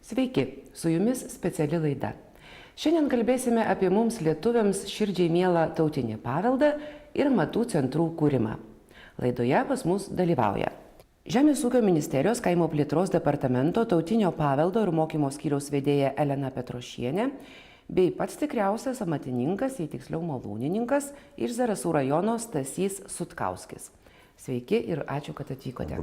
Sveiki, su jumis speciali laida. Šiandien kalbėsime apie mums lietuviams širdžiai mielą tautinį paveldą ir amatų centrų kūrimą. Laidoje pas mus dalyvauja Žemės ūkio ministerijos kaimo plėtros departamento tautinio paveldo ir mokymo skyriaus vedėja Elena Petrošienė bei pats tikriausias amatininkas, jei tiksliau malūnininkas iš Zarasų rajono Stasys Sutkauskis. Sveiki ir ačiū, kad atvykote.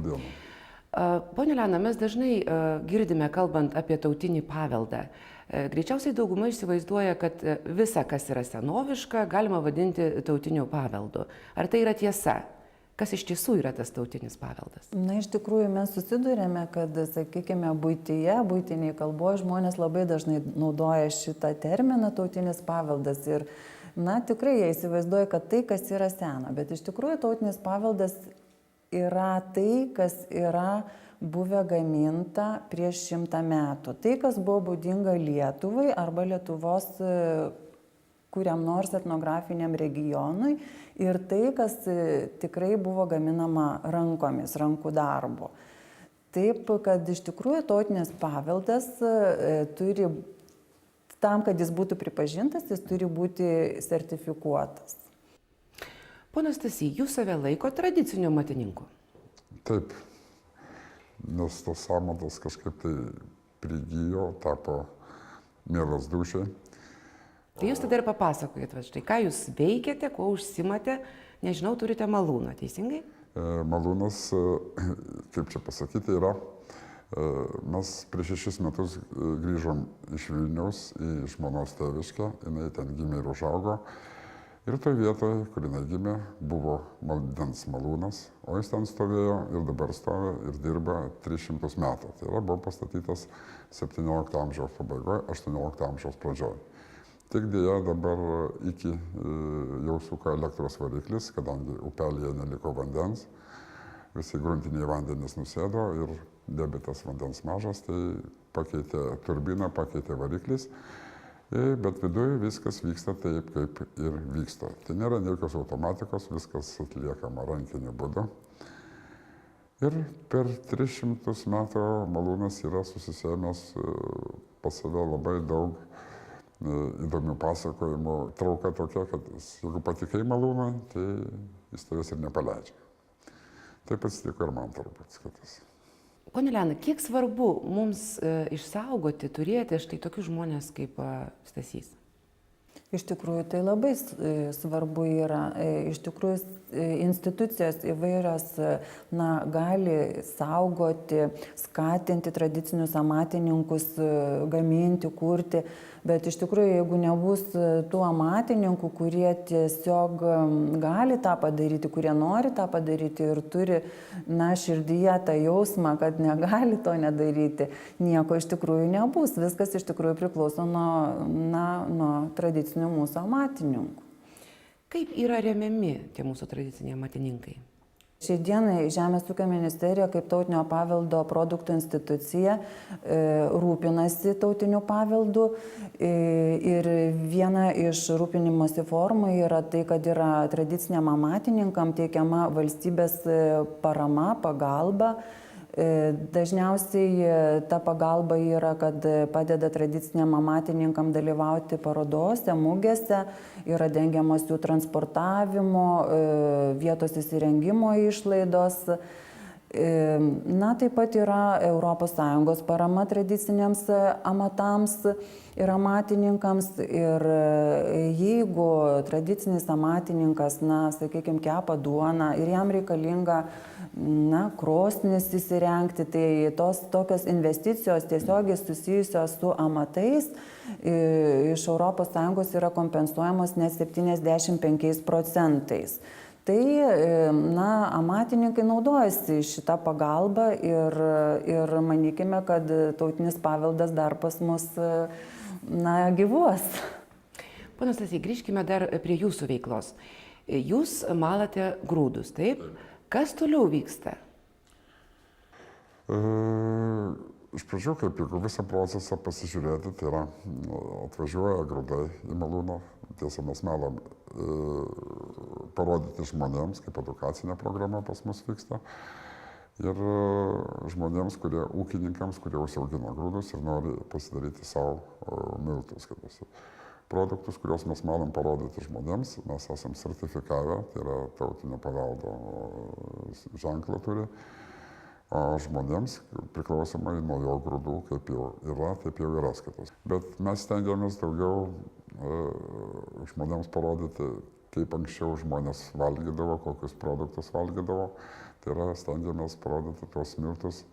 Pone Elena, mes dažnai girdime, kalbant apie tautinį paveldą. Greičiausiai dauguma įsivaizduoja, kad visa, kas yra senoviška, galima vadinti tautiniu paveldu. Ar tai yra tiesa? Kas iš tiesų yra tas tautinis paveldas? Na, iš tikrųjų, mes susidurėme, kad, sakykime, buitiniai kalboje žmonės labai dažnai naudoja šitą terminą tautinis paveldas. Ir, tikrai jie įsivaizduoja, kad tai, kas yra sena. Bet iš tikrųjų tautinis paveldas yra tai, kas yra buvę gaminta prieš 100 metų. Tai, kas buvo būdinga Lietuvai arba Lietuvos kuriam nors etnografiniam regionui ir tai, kas tikrai buvo gaminama rankomis, rankų darbo. Taip, kad iš tikrųjų tautinis paveldas turi, tam, kad jis būtų pripažintas, jis turi būti sertifikuotas. Ponas Stasy, jūs save laiko tradiciniu amatininku? Taip, nes tos amatas kažkaip tai prigijo, tapo mielas dūšiai. Tai jūs tada ir papasakojat, štai ką jūs veikiate, kuo užsimate, nežinau, turite malūną, teisingai? Malūnas, kaip čia pasakyti, yra, mes prieš 6 metus grįžom iš Vilniaus į žmonos tėviškę, jinai ten gimė ir užaugo. Ir toje vietoje, kur jinai gimė, buvo vandens malūnas, o jis ten stovėjo ir dabar stovi ir dirba 300 metų. Tai yra, buvo pastatytas 17 amžiaus pabaigoje, 18 amžiaus pradžioje. Tik dėja dabar iki jau suka elektros variklis, kadangi upelėje neliko vandens, visi gruntiniai vandenys nusėdo ir debitas vandens mažas, tai pakeitė turbiną, pakeitė variklis. Bet viduje viskas vyksta taip, kaip ir vyksta. Tai nėra jokios automatikos, viskas atliekama rankiniu būdu. Ir per 300 metų malūnas yra susisėmęs pas save labai daug įdomių pasakojimų. Trauka tokia, kad jeigu patikai malūną, tai jis tavęs ir nepaleidžia. Taip atsitiko ir man turbūt, skatas. Pone Elena, kiek svarbu mums išsaugoti, turėti štai tokius žmonės kaip Stasys? Iš tikrųjų, tai labai svarbu yra. Iš tikrųjų, institucijos įvairios gali saugoti, skatinti tradicinius amatininkus, gaminti, kurti. Bet iš tikrųjų, jeigu nebus tų amatininkų, kurie tiesiog gali tą padaryti, kurie nori tą padaryti ir turi širdyje tą jausmą, kad negali to nedaryti, nieko iš tikrųjų nebus. Viskas iš tikrųjų priklauso nuo tradicinių mūsų amatininkų. Kaip yra remiami tie mūsų tradiciniai amatininkai? Šiai dienai Žemės ūkio ministerija kaip tautinio paveldo produktų institucija rūpinasi tautiniu paveldu ir viena iš rūpinimosi formų yra tai, kad yra tradiciniam amatininkam teikiama valstybės parama, pagalba. Dažniausiai ta pagalba yra, kad padeda tradiciniam amatininkam dalyvauti parodose, mugėse, yra dengiamas jų transportavimo, vietos įsirengimo išlaidos. Taip pat yra ES parama tradiciniams amatams ir amatininkams. Ir jeigu tradicinis amatininkas, sakykime, kepa duoną ir jam reikalinga krosnis įsirengti, tai tokios investicijos tiesiogiai susijusios su amatais iš ES yra kompensuojamos net 75%. Tai, amatininkai naudojasi šitą pagalbą ir manykime, kad tautinis paveldas dar pas mus, gyvuos. Ponas Stasy, grįžkime dar prie jūsų veiklos. Jūs malate grūdus, taip? Kas toliau vyksta? Iš pradžių, jeigu visą procesą pasižiūrėti, tai yra atvažiuoja grūdai į malūną, tiesa mes malam parodyti žmonėms, kaip edukacinė programa pas mus vyksta. ir žmonėms, ūkininkams, kurie užsiaugino grūdus ir nori pasidaryti savo miltus. Produktus, kuriuos mes manom parodyti žmonėms, mes esam sertifikavę, tai yra tautinio paveldo ženklą turi, o žmonėms priklausomai nuo jo grūdų, kaip jau yra, taip jau yra skaitos. Bet mes stengiamės daugiau žmonėms parodyti, kaip anksčiau žmonės valgydavo, kokius produktus valgydavo. Tai yra stengiamės parodyti tuos miltus,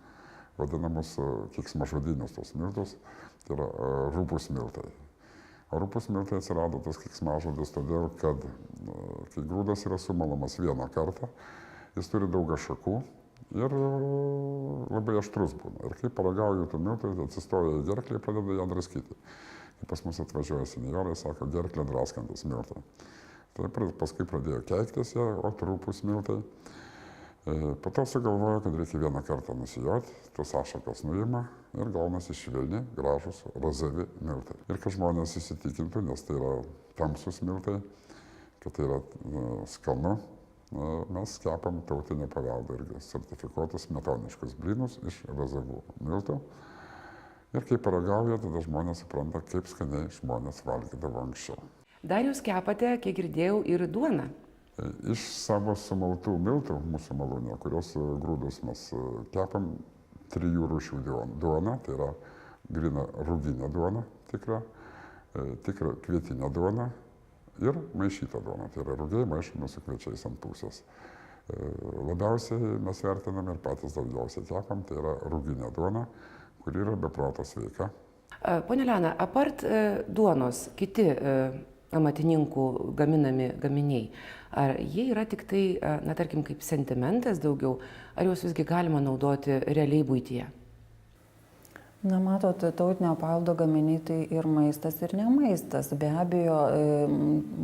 vadinamus keiksmažodinius tos miltus, tai yra rupūs miltai. O rupūs miltai atsirado tas keiksmažodis todėl, kad kai grūdas yra sumalamas vieną kartą, jis turi daug šakų ir labai aštrus būna. Ir kai paragauju tų miltų, atsistoja į gerklę ir pradeda ją draskyti. Kai pas mus atvažiuoja senjorai, sako, gerklę draskantis miltai. Tai paskui pradėjo keiktis ją, o rupūs miltai. Po to sugalvojo, kad reikia vieną kartą nusijoti, tos ašakas nuima ir gaunasi švelni, gražus, razavi miltai. Ir kad žmonės įsitikintų, nes tai yra tamsus miltai, kad tai yra skanu, mes kepam tautinį paveldą irgi sertifikuotus metoniškus blynus iš razavų miltų. Ir kai paragauja, tada žmonės supranta, kaip skaniai žmonės valgydavo anksčiau. Dar jūs kepate, kiek girdėjau, ir duoną. Iš savo sumaltų miltų mūsų malūnė, kurios grūdus mes kepam 3 rūšių duoną, tai yra grina ruginė duona, tikra kvietinė duona ir maišyta duona, tai yra rugiai maišomi su kviečiais ant pusės. Labiausiai mes vertiname ir patys daugiausiai kepam, tai yra ruginė duona, kuri yra be proto sveika. Pone Elena, apart duonos, kiti amatininkų gaminami gaminiai, ar jie yra tik tai, na tarkim, kaip sentimentas daugiau, ar juos visgi galima naudoti realiai buityje? Na, matot, tautinio paveldo gaminiai tai ir maistas, ir ne maistas. Be abejo,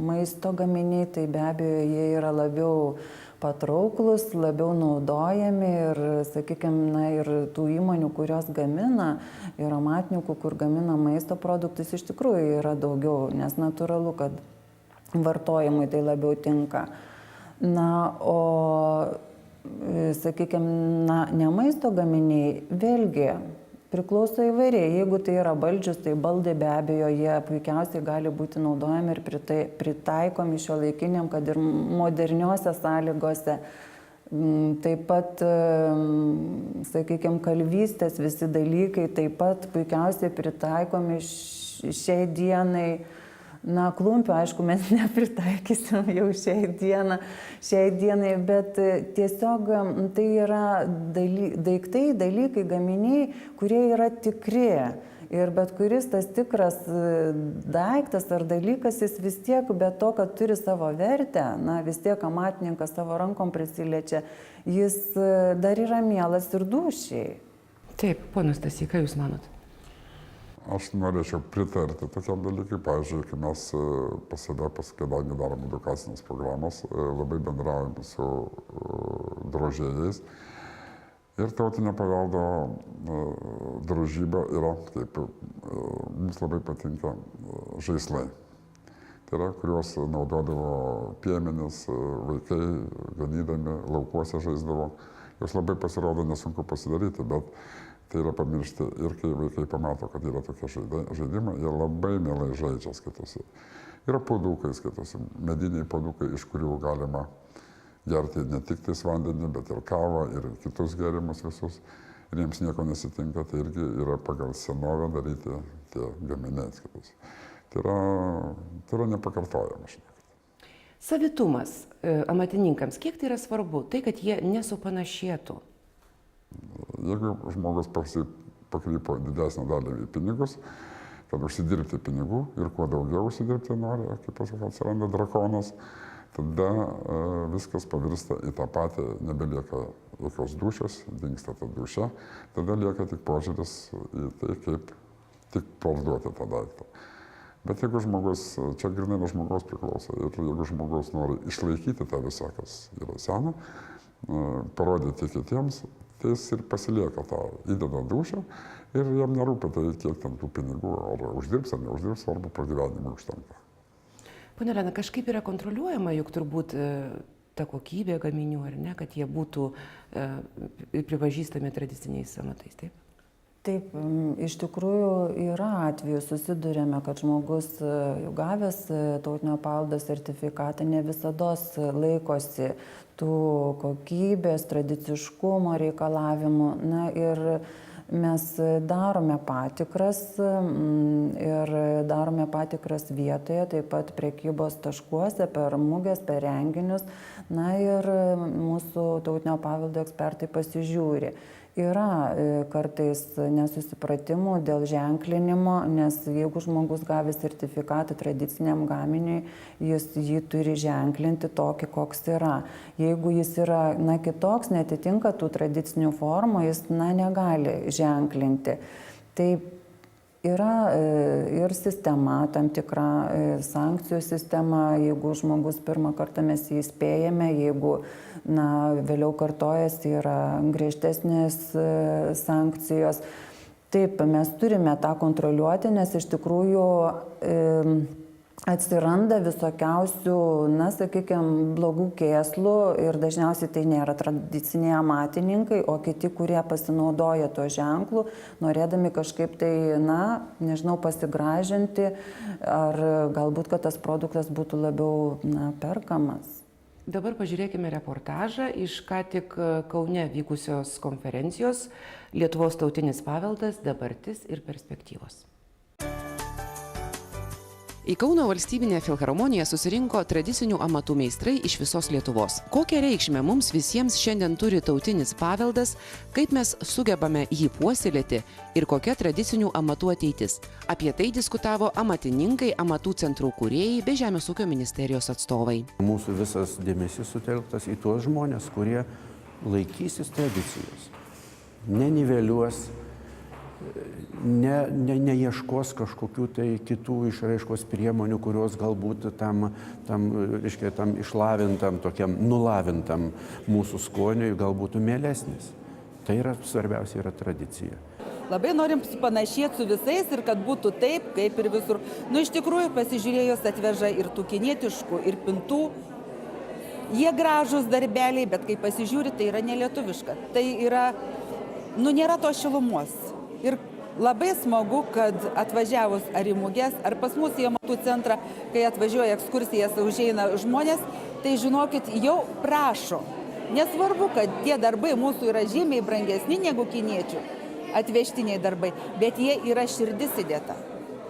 maisto gaminiai, tai be abejo, jie yra labiau patrauklus, labiau naudojami ir, sakykime, na, ir tų įmonių, kurios gamina, ir amatininkų, kur gamina maisto produktus, iš tikrųjų yra daugiau, nes natūralu, kad vartojimui tai labiau tinka. Na, o, sakykime, ne maisto gaminiai, vėlgi, priklauso įvairiai. Jeigu tai yra baldžius, tai baldai be abejo, jie puikiausiai gali būti naudojami ir pritaikomi šiuolaikiniam, kad ir moderniuose sąlygose. Taip pat, sakykime, kalvystės visi dalykai taip pat puikiausiai pritaikomi šiai dienai. Na, klumpių, aišku, mes nepritaikysim jau šiai dienai, bet tiesiog tai yra daiktai, dalykai, gaminiai, kurie yra tikri. Ir bet kuris tas tikras daiktas ar dalykas, jis vis tiek, be to, kad turi savo vertę, na, vis tiek amatininkas savo rankom prisiliečia, jis dar yra mielas ir dūšiai. Taip, ponas Stasy, ką jūs manot? Aš norėčiau pritarti tokiam dalykui. Pavyzdžiui, kai mes pas save, kadangi darom edukacinės programos, labai bendraujame su drožėjais. Ir tautinio paveldo drožyba yra, kaip mums labai patinka, žaislai. Tai yra, kuriuos naudodavo piemenys, vaikai, ganydami, laukuose žaisdavo. Jos labai pasirodo nesunku pasidaryti, bet tai yra pamiršti ir kai vaikai pamato, kad yra tokie žaidimai, jie labai mielai žaidžia, skaitosi. Yra puodukai, skaitosi, mediniai puodukai, iš kurių galima gerti ne tik tais vandenį, bet ir kavą ir kitus gėrimus visus. Ir jiems nieko nesitinka, tai irgi yra pagal senovę daryti tie gaminiai, skaitosi. Tai yra nepakartojama. Savitumas amatininkams, kiek tai yra svarbu? Tai, kad jie nesupanašėtų. Jeigu žmogus pakrypo didesnę dalį į pinigus, kad užsidirbti pinigų ir kuo daugiau užsidirbti nori, kaip atsiranda drakonas, tada viskas pavirsta į tą patį, nebelieka jokios dūšios, dingsta ta dūšia, tada lieka tik požiūris į tai, kaip tik parduoti tą daiktą. Bet jeigu žmogus, čia grynai nuo žmogaus priklauso, ir jeigu žmogus nori išlaikyti tą visą, kas yra sena, parodyti kitiems, tai jis ir pasilieka tą, įdeda dūšią ir jam nerūpi tai, kiek ten tų pinigų, ar uždirbs, ar neuždirbs, svarbu pragyvenimui užtenka. Pone Elena, kažkaip yra kontroliuojama, juk turbūt ta kokybė gaminių, ar ne, kad jie būtų pripažįstami tradiciniais amatais, taip? Taip, iš tikrųjų yra atvejų, susidurėme, kad žmogus jau gavęs tautinio paveldo sertifikatą ne visados laikosi tų kokybės, tradiciškumo reikalavimų. Na ir mes darome patikras ir darome patikras vietoje, taip pat prekybos taškuose, per muges, per renginius. Na ir mūsų tautinio paveldo ekspertai pasižiūri. Yra kartais nesusipratimų dėl ženklinimo, nes jeigu žmogus gavęs sertifikatą tradiciniam gaminiui, jis jį turi ženklinti tokį, koks yra. Jeigu jis yra kitoks, netitinka tų tradicinių formų, jis negali ženklinti. Tai yra ir sistema, tam tikra sankcijų sistema, jeigu žmogus pirmą kartą mes jį įspėjame, jeigu vėliau kartojasi, yra griežtesnės sankcijos. Taip, mes turime tą kontroliuoti, nes iš tikrųjų atsiranda visokiausių, sakykime, blogų kėslų ir dažniausiai tai nėra tradiciniai amatininkai, o kiti, kurie pasinaudoja tuo ženklu, norėdami kažkaip tai, nežinau, pasigražinti, ar galbūt, kad tas produktas būtų labiau perkamas. Dabar pažiūrėkime reportažą iš ką tik Kaune vykusios konferencijos Lietuvos tautinis paveldas, dabartis ir perspektyvos. Į Kauno valstybinę filharmoniją susirinko tradicinių amatų meistrai iš visos Lietuvos. Kokią reikšmę mums visiems šiandien turi tautinis paveldas, kaip mes sugebame jį puoselėti ir kokia tradicinių amatų ateitis. Apie tai diskutavo amatininkai, amatų centrų kūrėjai bei Žemės ūkio ministerijos atstovai. Mūsų visas dėmesys sutelktas į tuos žmonės, kurie laikysis tradicijos, neniveliuos, neieškos kažkokių tai kitų išraiškos priemonių, kurios galbūt tam išlavintam, tokiam nulavintam mūsų skoniui galbūt mielesnis. Tai yra svarbiausia, yra tradicija. Labai norim panašėti su visais ir kad būtų taip, kaip ir visur. Iš tikrųjų, pasižiūrėjus atveža ir tų kinietiškų, ir pintų. Jie gražus darbeliai, bet kai pasižiūri, tai yra nelietuviška. Tai yra, nėra to šilumos. Ir labai smagu, kad atvažiavus ar į muges, ar pas mus į amatų centrą, kai atvažiuoja ekskursijas, užeina žmonės, tai žinokit, jau prašo. Nesvarbu, kad tie darbai mūsų yra žymiai brangesni negu kiniečių atvežtiniai darbai, bet jie yra širdis įdėta.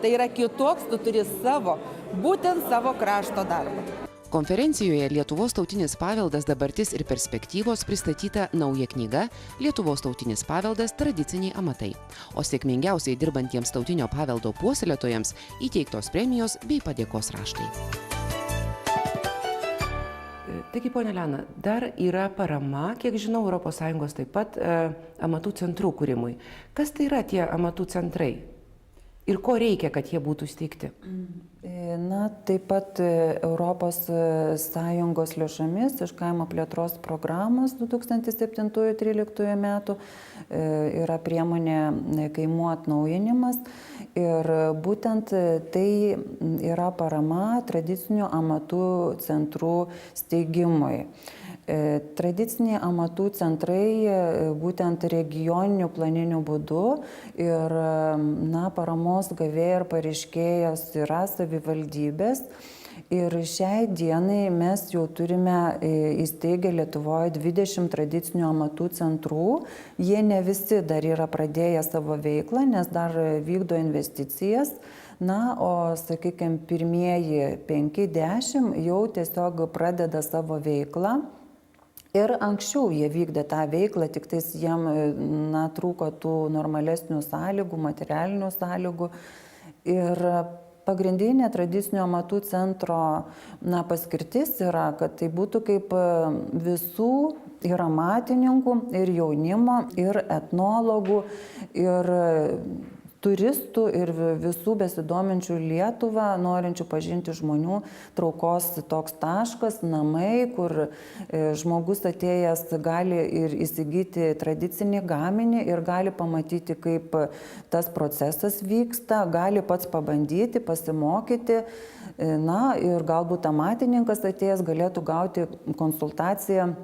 Tai yra kitoks, tu turi savo, būtent savo krašto darbą. Konferencijoje Lietuvos tautinis paveldas, dabartis ir perspektyvos pristatyta nauja knyga Lietuvos tautinis paveldas, tradiciniai amatai. O sėkmingiausiai dirbantiems tautinio paveldo puoselėtojams įteiktos premijos bei padėkos raštai. Taigi, ponia Lena, dar yra parama, kiek žinau, ES taip pat amatų centrų kūrimui. Kas tai yra tie amatų centrai? Ir ko reikia, kad jie būtų steigti? Taip pat ES lėšomis iš kaimo plėtros programos 2007-2013 metų yra priemonė kaimų atnaujinimas ir būtent tai yra parama tradicinių amatų centrų steigimui. Tradiciniai amatų centrai būtent regioniniu planiniu būdu ir paramos gavėjas ir pareiškėjas yra savivaldybės. Ir šiai dienai mes jau turime įsteigę Lietuvoje 20 tradicinių amatų centrų. Jie ne visi dar yra pradėję savo veiklą, nes dar vykdo investicijas. O, sakykime, pirmieji 5-10 jau tiesiog pradeda savo veiklą. Ir anksčiau jie vykdė tą veiklą, tik tais jiem trūko tų normalesnių sąlygų, materialinių sąlygų. Ir pagrindinė tradicinio amatų centro paskirtis yra, kad tai būtų kaip visų ir amatininkų, ir jaunimo, ir etnologų, ir turistų ir visų besidominčių Lietuvą, norinčių pažinti žmonių traukos toks taškas, namai, kur žmogus atėjęs gali ir įsigyti tradicinį gaminį ir gali pamatyti, kaip tas procesas vyksta, gali pats pabandyti, pasimokyti. Na ir galbūt amatininkas atėjęs galėtų gauti konsultaciją,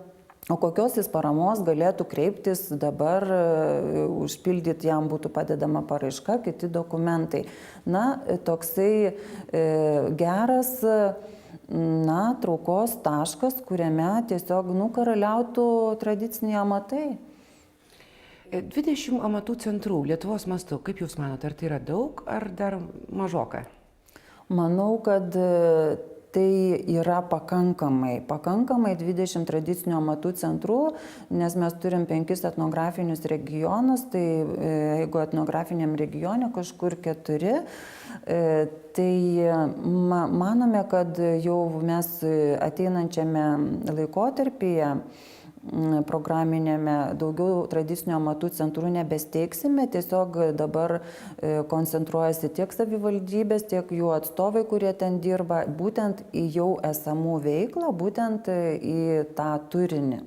o kokios jis paramos galėtų kreiptis dabar, užpildyti jam būtų padedama paraiška, kiti dokumentai. Na, toksai geras, na, traukos taškas, kuriame tiesiog karaliautų tradiciniai amatai. 20 amatų centrų Lietuvos mastu, kaip Jūs manote, ar tai yra daug, ar dar mažoka? Manau, kad tai yra pakankamai 20 tradicinių amatų centrų, nes mes turim 5 etnografinius regionus, tai jeigu etnografiniam regione kažkur 4, tai manome, kad jau mes ateinančiame laikotarpyje programinėme daugiau tradicinio amatų centrų nebesteigsime, tiesiog dabar koncentruojasi tiek savivaldybės, tiek jų atstovai, kurie ten dirba, būtent į jau esamų veiklą, būtent į tą turinį.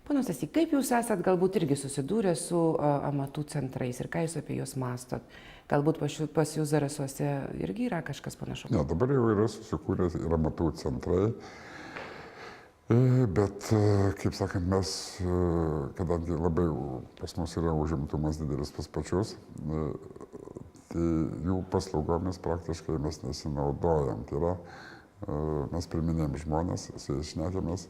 Ponas Stasy, kaip Jūs esat galbūt irgi susidūrę su amatų centrais ir ką Jūs apie juos mastot? Galbūt pas Jūs Zarasuose irgi yra kažkas panašaus? Ne, dabar jau yra susikūrę ir amatų centrai. Bet, kaip sakant, mes, kadangi labai pas mus yra užimtumas didelis pas pačius, tai jų paslaugomis praktiškai mes nesinaudojam. Tai yra, mes priminėjom žmonės, su jais šnekėmės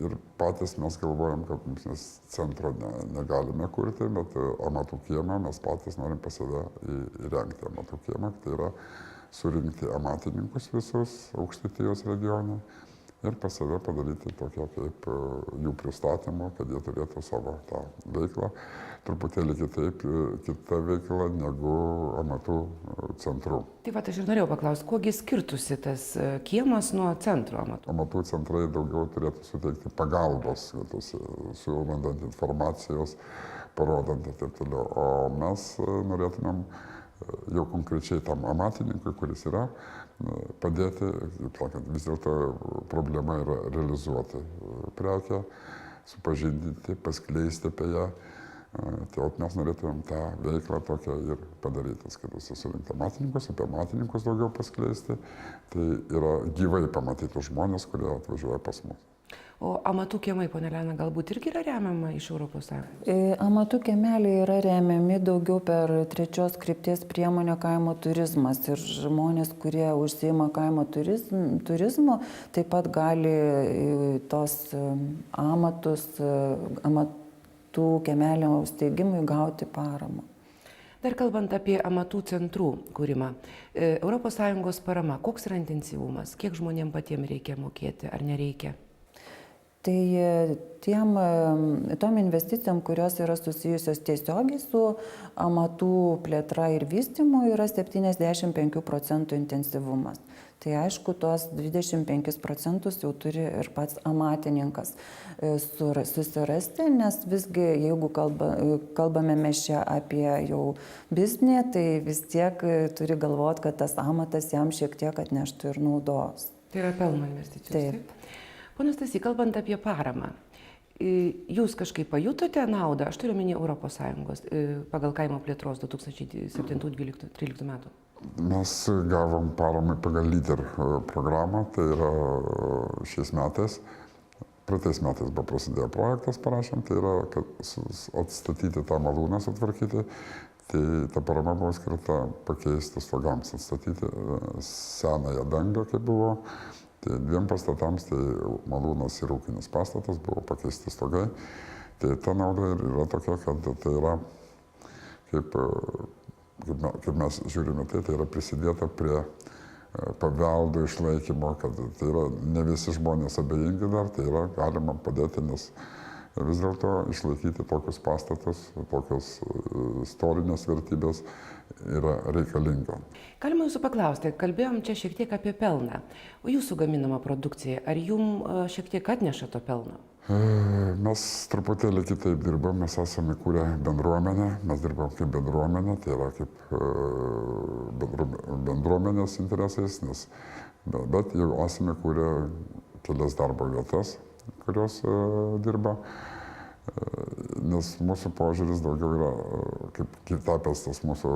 ir patys mes galvojam, kad mes centro negalime kurti, bet amatų kiemą mes patys norim pas save įrengti amatų kiemą. Tai yra surinkti amatininkus visus Aukštaitijos regione ir pas save padaryti tokią kaip jų pristatymą, kad jie turėtų savo tą veiklą. Truputėlį kita veikla negu amatų centrų. Tai va, aš ir norėjau paklausti, kuogi skirtusi tas kiemas nuo centro amatų? Amatų centrai daugiau turėtų suteikti pagalbos, suvaldant informacijos, parodant ir taip toliau. O mes norėtumėm jau konkrečiai tam amatininkui, kuris yra, padėti, vis dėlto problema yra realizuoti prekę, supažindinti, paskleisti apie ją. Tai mes norėtumėm tą veiklą tokią ir padaryti, skaitose surinkti amatininkus, apie amatininkus daugiau paskleisti. Tai yra gyvai pamatyti žmonės, kurie atvažiuoja pas mus. O amatų kiemai, ponia Elena, galbūt irgi yra remiama iš ES? Amatų kiemeliai yra remiami daugiau per 3 krypties priemonę kaimo turizmas. Ir žmonės, kurie užsiima kaimo turizmu, taip pat gali tos amatus, amatų kiemelio steigimui gauti paramą. Dar kalbant apie amatų centrų kūrimą, ES parama, koks yra intensyvumas, kiek žmonėms patiems reikia mokėti ar nereikia? Tai tom investicijom, kurios yra susijusios tiesiogiai su amatų plėtra ir vystymu, yra 75% intensyvumas. Tai aišku, tuos 25% jau turi ir pats amatininkas susirasti, nes visgi, jeigu kalbame mes čia apie jau biznį, tai vis tiek turi galvoti, kad tas amatas jam šiek tiek atneštų ir naudos. Tai yra pelno investicijos. Taip. Ponas Stasy, kalbant apie paramą, jūs kažkaip pajutote naudą, aš turiu omeny ES, pagal kaimo plėtros 2007-2013 metų? Mes gavom paramą pagal LEADER programą, tai yra šiais metais. Praeitais metais buvo prasidėjo projektas, parašėm, tai yra, kad atstatyti tą malūną, sutvarkyti. Tai ta parama buvo skirta pakeisti stogams, atstatyti senąją dangą, kaip buvo. Tai 2 pastatams, tai malūnas ir ūkinis pastatas, buvo pakeisti stogai. Tai ta nauda yra tokia, kad tai yra, kaip mes žiūrime, tai yra prisidėta prie paveldo išlaikymo, kad tai yra ne visi žmonės abejingi dar, tai yra galima padėti, nes vis dėlto išlaikyti tokius pastatus, tokios istorinės vertybės yra reikalinga. Galima jūsų paklausti, kalbėjom čia šiek tiek apie pelną, o jūsų gaminama produkcija, ar jum šiek tiek atneša to pelno? Mes truputėlį kitaip dirbam, mes esame kūrę bendruomenę, mes dirbam kaip bendruomenė, tai yra kaip bendruomenės interesais, bet jau esame kūrę kelias darbo vietas, kurios dirba, nes mūsų požiūris daugiau yra, kaip tapęs tas mūsų,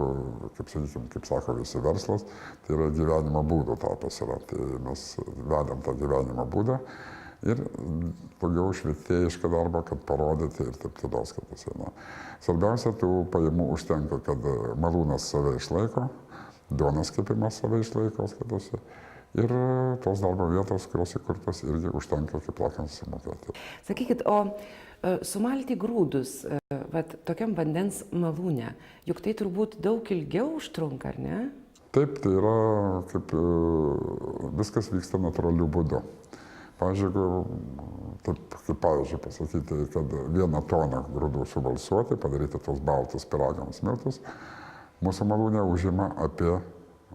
kaip sako visi verslas, tai yra gyvenimo būdo tapęs yra, tai mes vedam tą gyvenimo būdą ir daugiau švietėjišką darbą, kad parodyti ir taip toliau skaitosi. Svarbiausia, tų pajamų užtenka, kad malūnas save išlaiko, duonos kepimas save išlaiko skaitosi. Ir tos darbo vietos, kurios įkurtos, irgi užtenka kaip plakant sumokėti. Sakykit, o sumalti grūdus, tokiam vandens malūne, juk tai turbūt daug ilgiau užtrunka, ar ne? Taip, tai yra kaip viskas vyksta natūraliu būdu. Pavyzdžiui, kaip pasakyti, kad 1 toną grūdų subalsuoti, padaryti tos baltus pyragams miltus, mūsų malūne užima apie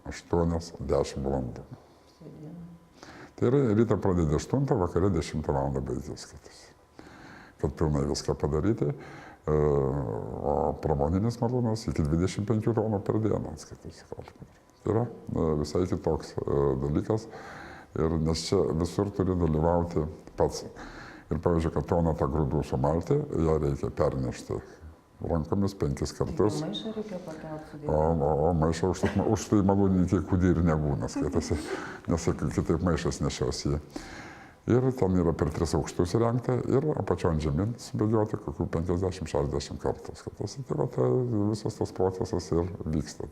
8-10 valandų. Tai yra rytą pradedi 8, vakare 10 valandą baigti skaitosi, kad pilnai viską padaryti, o pramoninis malūnas iki 25 tonų per dieną skaitosi. Tai yra visai kitoks dalykas, nes čia visur turi dalyvauti pats. Ir pavyzdžiui, kad toną tą grūdų sumalti, ją reikia pernešti rankomis 5 kartus. Maišą reikia pakelti sudėti. O maišą už tai malūnininkai kūdį ir nebūna, skaitosi, nes kitaip maišas nešios jį. Ir ten yra per 3 aukštus įrengta ir apačion žemyn subėgioti kokių 50-60 kartų. Skaitosi, tai visas tas procesas ir vyksta.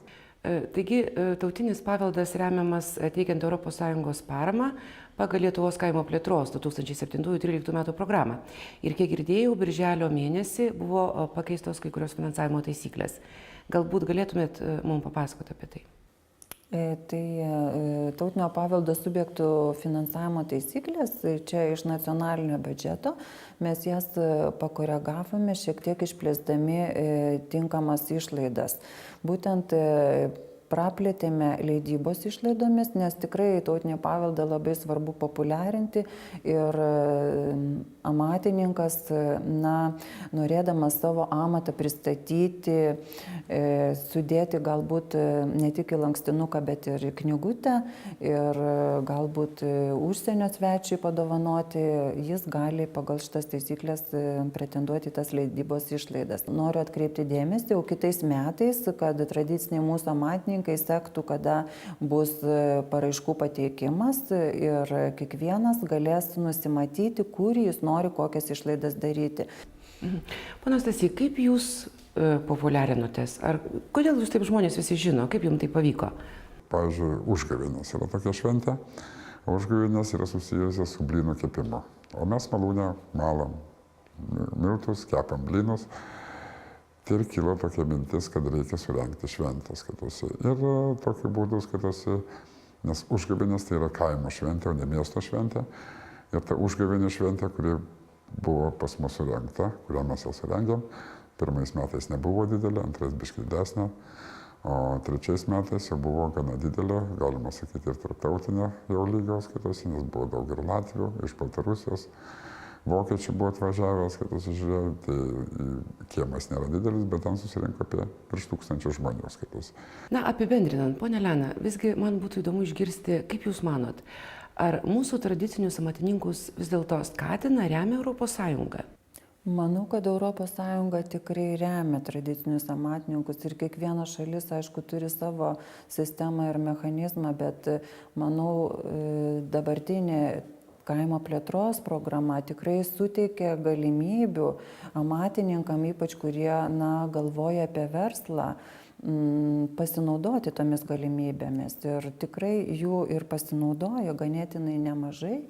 Taigi, tautinis paveldas remiamas teikiant ES paramą pagal Lietuvos kaimo plėtros 2007-2013 metų programą. Ir kiek girdėjau, birželio mėnesį buvo pakeistos kai kurios finansavimo taisyklės. Galbūt galėtumėt mums papasakoti apie tai? Tai tautinio paveldo subjektų finansavimo taisyklės, čia iš nacionalinio biudžeto, mes jas pakoregavome, šiek tiek išplėsdami tinkamas išlaidas. Būtent praplėtėme leidybos išlaidomis, nes tikrai tautinį paveldą labai svarbu populiarinti ir amatininkas, norėdamas savo amatą pristatyti, sudėti galbūt ne tik į lankstinuką, bet ir į knygutę ir galbūt užsienio svečiui padovanoti, jis gali pagal šitas taisyklės pretenduoti tas leidybos išlaidas. Noriu atkreipti dėmesį jau kitais metais, kad tradiciniai mūsų amatininkai sektų, kada bus paraiškų pateikimas ir kiekvienas galės nusimatyti, kur jis nori kokias išlaidas daryti. Ponas Stasy, kaip jūs populiarinotės? Kodėl jūs taip žmonės visi žino? Kaip jums tai pavyko? Pavyzdžiui, užgavėnės yra tokia šventė. Užgavėnės yra susijusios su blynų kepimu. O mes malūne malam miltus, kepam blynus. Ir kilo tokia mintis, kad reikia surengti šventę, skaitosi. Ir tokiu būdu, skaitosi, nes užgavėnės tai yra kaimo šventė, o ne miesto šventė. Ir ta užgavėnė šventė, kuri buvo pas mus surengta, kurią mes jau surengėm, pirmais metais nebuvo didelė, antrais biškai didesnė, o trečiais metais jau buvo gana didelė, galima sakyti, ir tarptautinė jau lygio, skaitosi, nes buvo daug ir Latvių, iš Baltarusijos. Vokiečių buvo atvažiavęs, kad pasižiūrėjau, tai kiemas nėra didelis, bet ten susirinko apie virš 1000 žmonių. Skaitos. Na, apibendrinant, ponia Elena, visgi man būtų įdomu išgirsti, kaip jūs manot, ar mūsų tradicinius amatininkus vis dėlto skatina, remia ES? Manau, kad ES tikrai remia tradicinius amatininkus ir kiekviena šalis, aišku, turi savo sistemą ir mechanizmą, bet manau, dabartinė kaimo plėtros programa tikrai suteikia galimybių amatininkam, ypač kurie galvoja apie verslą, pasinaudoti tomis galimybėmis. Ir tikrai jų ir pasinaudoja ganėtinai nemažai,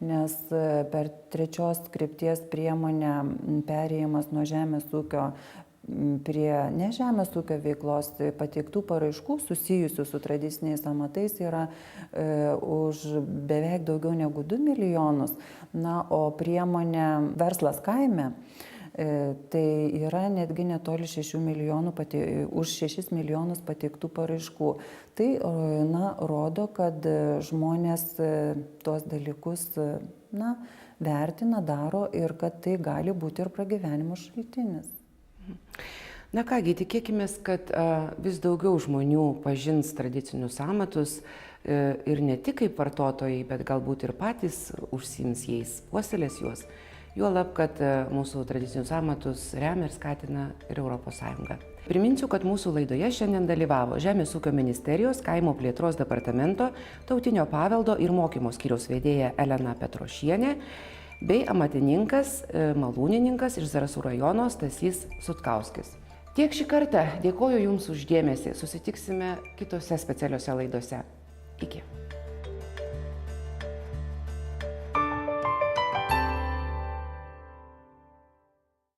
nes per 3 krypties priemonę perėjimas nuo žemės ūkio prie ne žemės ūkio veiklos pateiktų paraiškų susijusių su tradiciniais amatais yra už beveik daugiau negu 2 milijonus. Na, o priemonė Verslas kaime tai yra netgi netoli 6 milijonų, už 6 milijonus pateiktų paraiškų. Tai rodo, kad žmonės tuos dalykus vertina, daro ir kad tai gali būti ir pragyvenimo šaltinis. Na kągi, tikėkime, kad vis daugiau žmonių pažins tradicinius amatus ir ne tik kaip vartotojai, bet galbūt ir patys užsiims jais, puoselės juos. Juolab, kad mūsų tradicinius amatus remia ir skatina ir ES. Priminsiu, kad mūsų laidoje šiandien dalyvavo Žemės ūkio ministerijos kaimo plėtros departamento tautinio paveldo ir mokymo skyriaus vedėja Elena Petrošienė bei amatininkas, malūnininkas iš Zarasų rajono Stasys Sutkauskis. Tiek šį kartą. Dėkoju Jums už dėmesį. Susitiksime kitose specialiose laidose. Iki.